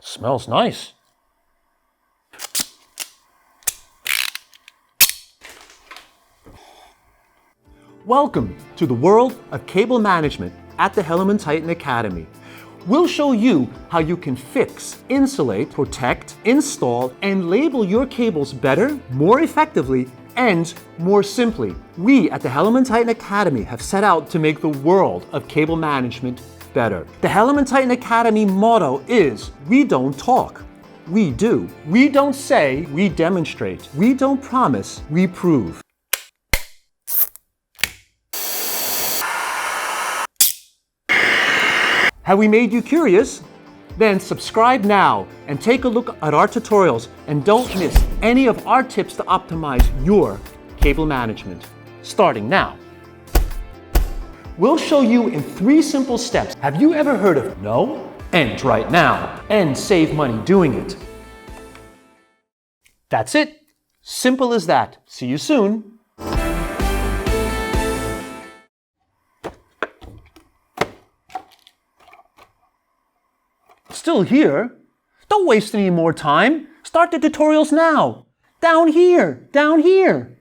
Smells nice. Welcome to the world of cable management at the HellermannTyton Academy. We'll show you how you can fix, insulate, protect, install, and label your cables better, more effectively, and more simply. We at the HellermannTyton Academy have set out to make the world of cable management better. The HellermannTyton Academy motto is, we don't talk, we do. We don't say, we demonstrate. We don't promise, we prove. Have we made you curious? Then subscribe now and take a look at our tutorials and don't miss any of our tips to optimize your cable management. Starting now. We'll show you in 3 simple steps. Have you ever heard of no, end right now, and save money doing it? That's it. Simple as that. See you soon. Still here? Don't waste any more time. Start the tutorials now. Down here, down here.